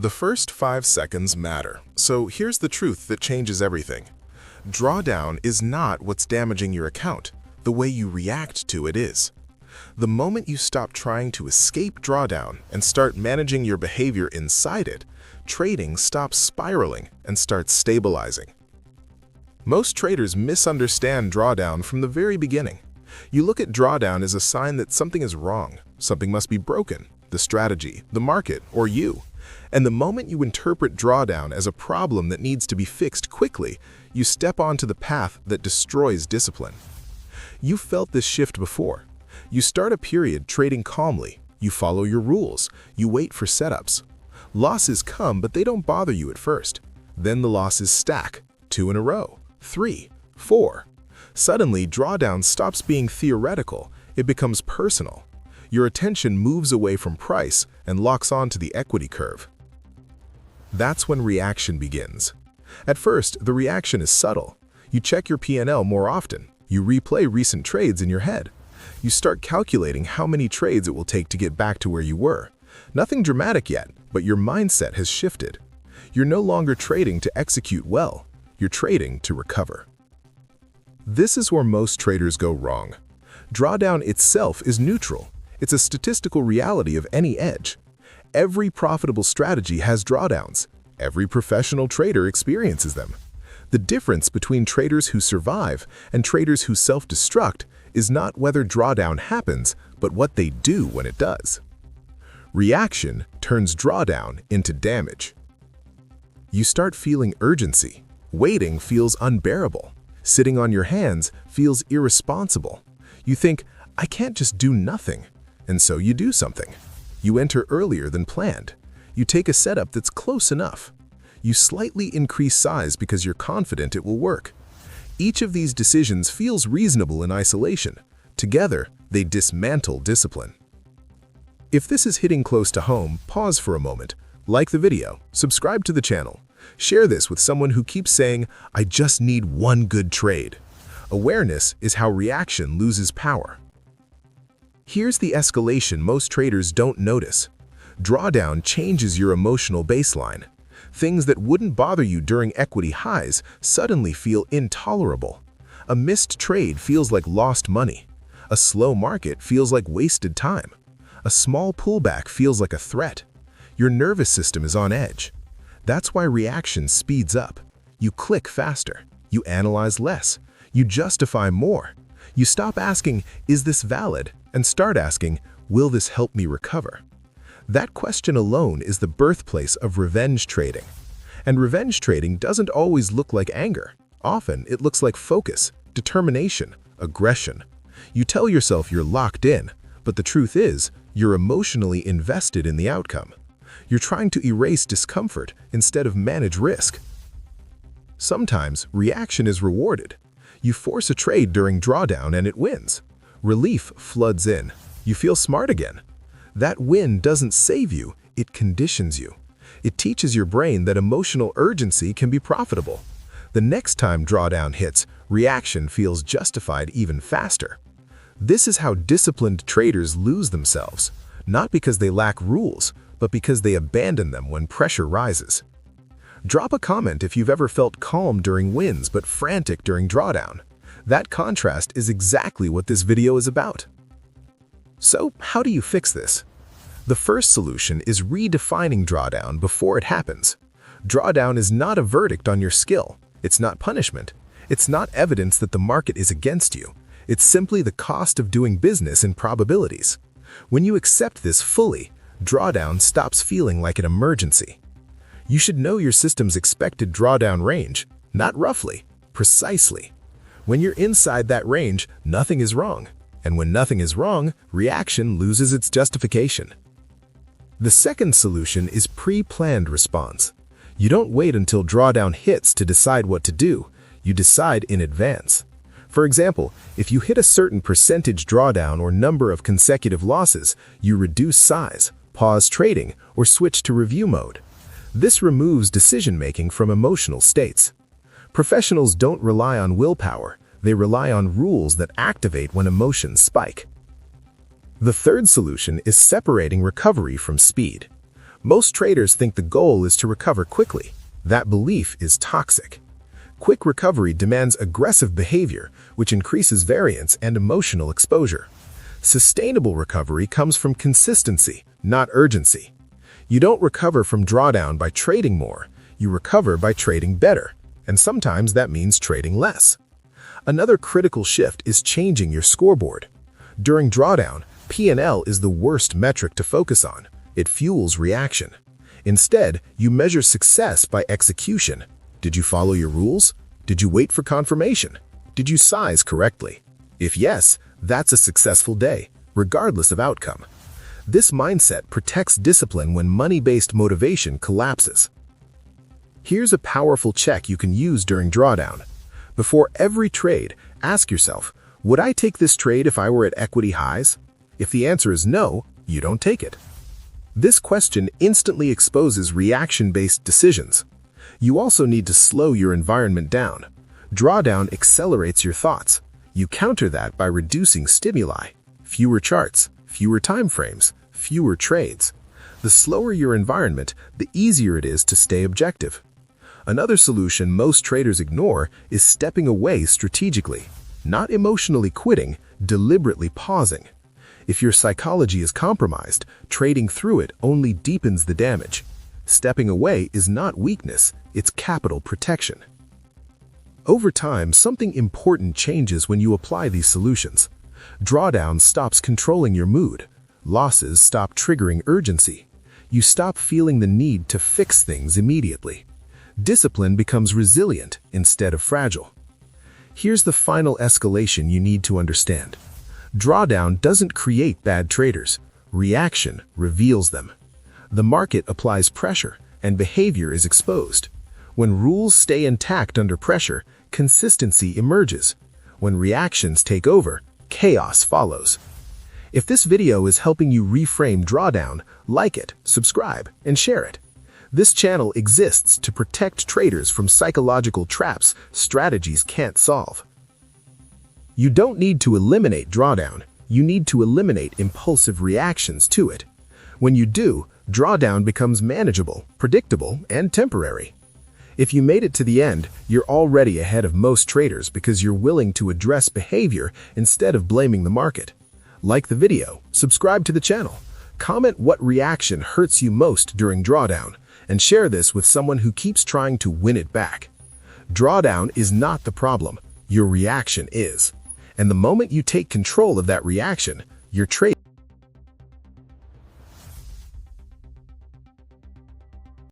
The first 5 seconds matter, so here's the truth that changes everything. Drawdown is not what's damaging your account. The way you react to it is. The moment you stop trying to escape drawdown and start managing your behavior inside it, trading stops spiraling and starts stabilizing. Most traders misunderstand drawdown from the very beginning. You look at drawdown as a sign that something is wrong, something must be broken, the strategy, the market, or you. And the moment you interpret drawdown as a problem that needs to be fixed quickly, you step onto the path that destroys discipline. You felt this shift before. You start a period trading calmly, you follow your rules, you wait for setups. Losses come, but they don't bother you at first. Then the losses stack, 2 in a row, 3, 4. Suddenly, drawdown stops being theoretical, it becomes personal. Your attention moves away from price and locks onto the equity curve. That's when reaction begins. At first, the reaction is subtle. You check your P&L more often. You replay recent trades in your head. You start calculating how many trades it will take to get back to where you were. Nothing dramatic yet, but your mindset has shifted. You're no longer trading to execute well. You're trading to recover. This is where most traders go wrong. Drawdown itself is neutral. It's a statistical reality of any edge. Every profitable strategy has drawdowns. Every professional trader experiences them. The difference between traders who survive and traders who self-destruct is not whether drawdown happens, but what they do when it does. Reaction turns drawdown into damage. You start feeling urgency. Waiting feels unbearable. Sitting on your hands feels irresponsible. You think, I can't just do nothing. And so you do something. You enter earlier than planned. You take a setup that's close enough. You slightly increase size because you're confident it will work. Each of these decisions feels reasonable in isolation. Together, they dismantle discipline. If this is hitting close to home, pause for a moment. Like the video, subscribe to the channel. Share this with someone who keeps saying, I just need one good trade. Awareness is how reaction loses power. Here's the escalation most traders don't notice. Drawdown changes your emotional baseline. Things that wouldn't bother you during equity highs suddenly feel intolerable. A missed trade feels like lost money. A slow market feels like wasted time. A small pullback feels like a threat. Your nervous system is on edge. That's why reaction speeds up. You click faster. You analyze less. You justify more. You stop asking, is this valid? And start asking, will this help me recover? That question alone is the birthplace of revenge trading. And revenge trading doesn't always look like anger. Often, it looks like focus, determination, aggression. You tell yourself you're locked in, but the truth is, you're emotionally invested in the outcome. You're trying to erase discomfort instead of manage risk. Sometimes, reaction is rewarded. You force a trade during drawdown and it wins. Relief floods in. You feel smart again. That win doesn't save you, it conditions you. It teaches your brain that emotional urgency can be profitable. The next time drawdown hits, reaction feels justified even faster. This is how disciplined traders lose themselves, not because they lack rules, but because they abandon them when pressure rises. Drop a comment if you've ever felt calm during wins but frantic during drawdown. That contrast is exactly what this video is about. So, how do you fix this? The first solution is redefining drawdown before it happens. Drawdown is not a verdict on your skill. It's not punishment. It's not evidence that the market is against you. It's simply the cost of doing business in probabilities. When you accept this fully, drawdown stops feeling like an emergency. You should know your system's expected drawdown range, not roughly, precisely. When you're inside that range, nothing is wrong. And when nothing is wrong, reaction loses its justification. The second solution is pre-planned response. You don't wait until drawdown hits to decide what to do. You decide in advance. For example, if you hit a certain percentage drawdown or number of consecutive losses, you reduce size, pause trading, or switch to review mode. This removes decision-making from emotional states. Professionals don't rely on willpower. They rely on rules that activate when emotions spike. The third solution is separating recovery from speed. Most traders think the goal is to recover quickly. That belief is toxic. Quick recovery demands aggressive behavior, which increases variance and emotional exposure. Sustainable recovery comes from consistency, not urgency. You don't recover from drawdown by trading more. You recover by trading better, and sometimes that means trading less. Another critical shift is changing your scoreboard. During drawdown, P&L is the worst metric to focus on. It fuels reaction. Instead, you measure success by execution. Did you follow your rules? Did you wait for confirmation? Did you size correctly? If yes, that's a successful day, regardless of outcome. This mindset protects discipline when money-based motivation collapses. Here's a powerful check you can use during drawdown. Before every trade, ask yourself, would I take this trade if I were at equity highs? If the answer is no, you don't take it. This question instantly exposes reaction-based decisions. You also need to slow your environment down. Drawdown accelerates your thoughts. You counter that by reducing stimuli, fewer charts, fewer time frames, fewer trades. The slower your environment, the easier it is to stay objective. Another solution most traders ignore is stepping away strategically, not emotionally quitting, deliberately pausing. If your psychology is compromised, trading through it only deepens the damage. Stepping away is not weakness, it's capital protection. Over time, something important changes when you apply these solutions. Drawdown stops controlling your mood. Losses stop triggering urgency. You stop feeling the need to fix things immediately. Discipline becomes resilient instead of fragile. Here's the final escalation you need to understand. Drawdown doesn't create bad traders. Reaction reveals them. The market applies pressure, and behavior is exposed. When rules stay intact under pressure, consistency emerges. When reactions take over, chaos follows. If this video is helping you reframe drawdown, like it, subscribe, and share it. This channel exists to protect traders from psychological traps strategies can't solve. You don't need to eliminate drawdown, you need to eliminate impulsive reactions to it. When you do, drawdown becomes manageable, predictable, and temporary. If you made it to the end, you're already ahead of most traders because you're willing to address behavior instead of blaming the market. Like the video, subscribe to the channel, comment what reaction hurts you most during drawdown, and share this with someone who keeps trying to win it back. Drawdown is not the problem, your reaction is. And the moment you take control of that reaction, your trade